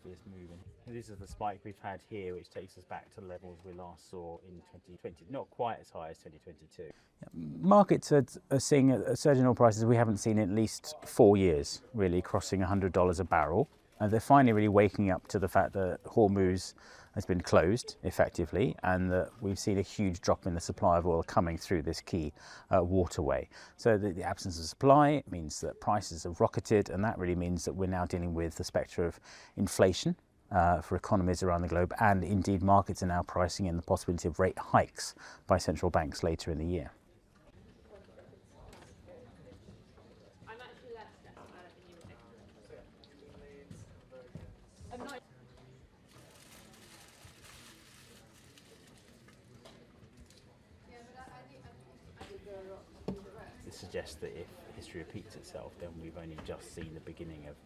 obvious move. And this is the spike we've had here, which takes us back to levels we last saw in 2020. Not quite as high as 2022. Markets are seeing a surge in oil prices we haven't seen in at least 4 years, really, crossing $100 a barrel. And they're finally really waking up to the fact that Hormuz has been closed effectively, and that we've seen a huge drop in the supply of oil coming through this key waterway. So the absence of supply means that prices have rocketed, and that really means that we're now dealing with the spectre of inflation for economies around the globe, and indeed markets are now pricing in the possibility of rate hikes by central banks later in the year. It suggests that if history repeats itself, then we've only just seen the beginning of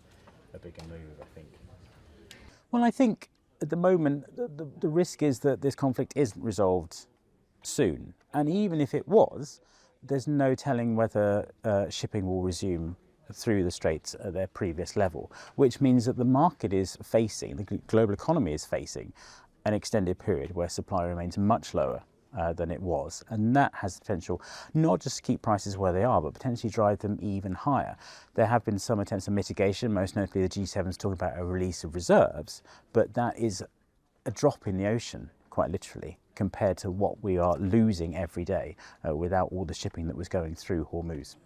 a bigger move, I think. Well, I think at the moment the risk is that this conflict isn't resolved soon. And even if it was, there's no telling whether shipping will resume through the straits at their previous level, which means that the market is facing, the global economy is facing an extended period where supply remains much lower than it was. And that has the potential not just to keep prices where they are, but potentially drive them even higher. There have been some attempts at mitigation, most notably the G7's talking about a release of reserves, but that is a drop in the ocean, quite literally, compared to what we are losing every day without all the shipping that was going through Hormuz.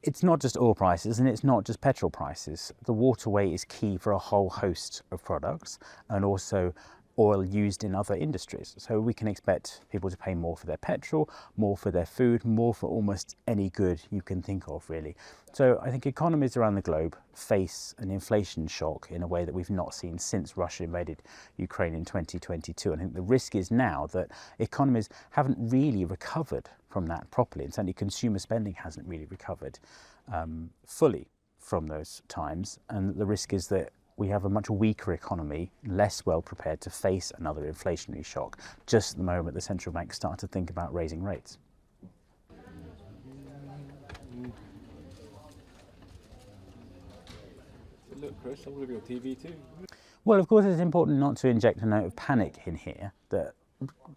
It's not just oil prices, and it's not just petrol prices. The waterway is key for a whole host of products, and also oil used in other industries. So we can expect people to pay more for their petrol, more for their food, more for almost any good you can think of, really. So I think economies around the globe face an inflation shock in a way that we've not seen since Russia invaded Ukraine in 2022. And I think the risk is now that economies haven't really recovered from that properly, and certainly consumer spending hasn't really recovered fully from those times. And the risk is that we have a much weaker economy, less well prepared to face another inflationary shock just at the moment the central banks start to think about raising rates. Look, Chris, I'm looking at TV too. Well, of course, it's important not to inject a note of panic in here, but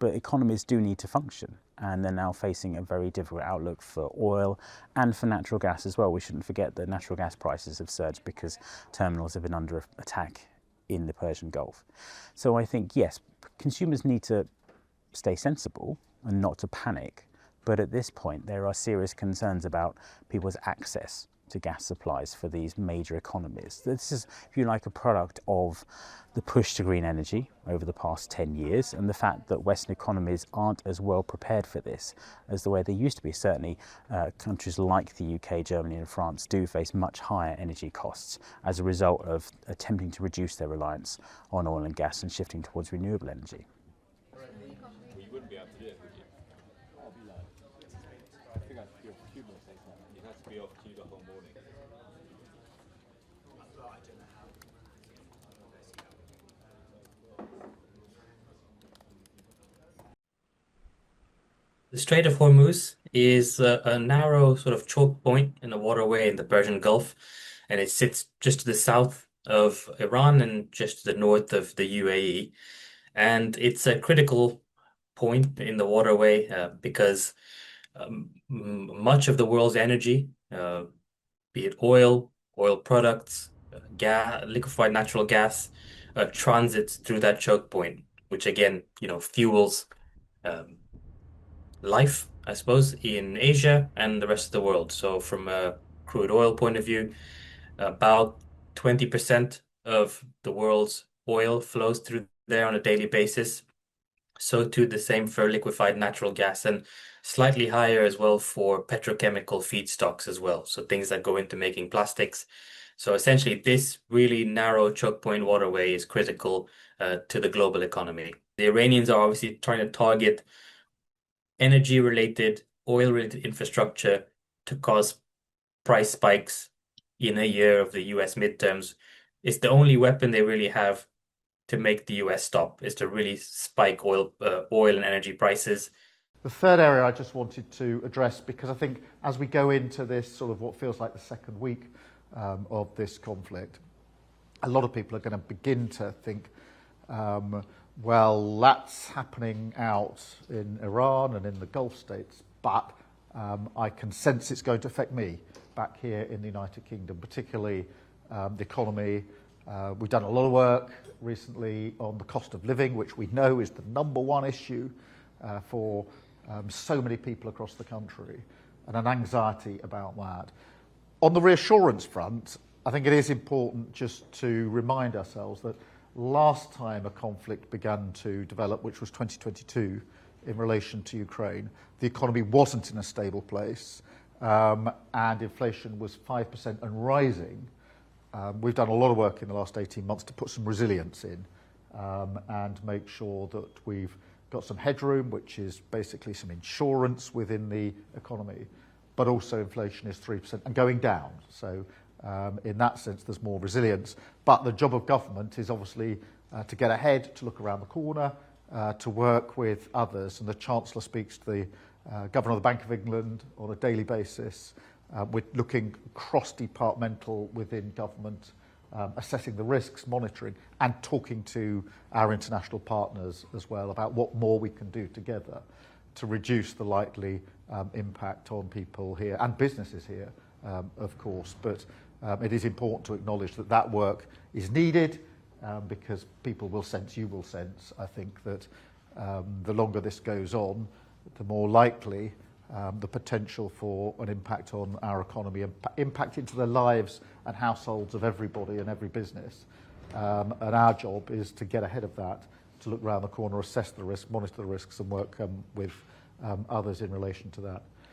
economies do need to function, and they're now facing a very difficult outlook for oil and for natural gas as well. We shouldn't forget that natural gas prices have surged because terminals have been under attack in the Persian Gulf. So I think, yes, consumers need to stay sensible and not to panic, but at this point there are serious concerns about people's access to gas supplies for these major economies. This is, if you like, a product of the push to green energy over the past 10 years and the fact that Western economies aren't as well prepared for this as the way they used to be. Certainly countries like the UK, Germany and France do face much higher energy costs as a result of attempting to reduce their reliance on oil and gas and shifting towards renewable energy. You wouldn't be able to do it, would you? I think I'd be off tube in the same time. You'd have to be off tube the whole morning. The Strait of Hormuz is a narrow sort of choke point in a waterway in the Persian Gulf, and it sits just to the south of Iran and just to the north of the UAE. And it's a critical point in the waterway because much of the world's energy, be it oil products, gas, liquefied natural gas, transits through that choke point, which again, fuels life, I suppose, in Asia and the rest of the world. So from a crude oil point of view, about 20% of the world's oil flows through there on a daily basis. So too the same for liquefied natural gas, and slightly higher as well for petrochemical feedstocks as well. So things that go into making plastics. So essentially, this really narrow choke point waterway is critical to the global economy. The Iranians are obviously trying to target energy-related, oil-related infrastructure to cause price spikes in a year of the US midterms. It's the only weapon they really have to make the US stop, is to really spike oil and energy prices. The third area I just wanted to address, because I think as we go into this sort of what feels like the second week of this conflict, a lot of people are going to begin to think, well, that's happening out in Iran and in the Gulf states, but I can sense it's going to affect me back here in the United Kingdom, particularly the economy. We've done a lot of work recently on the cost of living, which we know is the number one issue for so many people across the country, and an anxiety about that. On the reassurance front, I think it is important just to remind ourselves that last time a conflict began to develop, which was 2022, in relation to Ukraine, the economy wasn't in a stable place, and inflation was 5% and rising. We've done a lot of work in the last 18 months to put some resilience in and make sure that we've got some headroom, which is basically some insurance within the economy, but also inflation is 3% and going down. So in that sense, there's more resilience. But the job of government is obviously to get ahead, to look around the corner, to work with others. And the Chancellor speaks to the Governor of the Bank of England on a daily basis. We're looking cross-departmental within government, assessing the risks, monitoring, and talking to our international partners as well about what more we can do together to reduce the likely impact on people here and businesses here, of course. But it is important to acknowledge that that work is needed because people will sense, you will sense, I think, that the longer this goes on, the more likely the potential for an impact on our economy, impact into the lives and households of everybody and every business. And our job is to get ahead of that, to look around the corner, assess the risk, monitor the risks, and work with others in relation to that.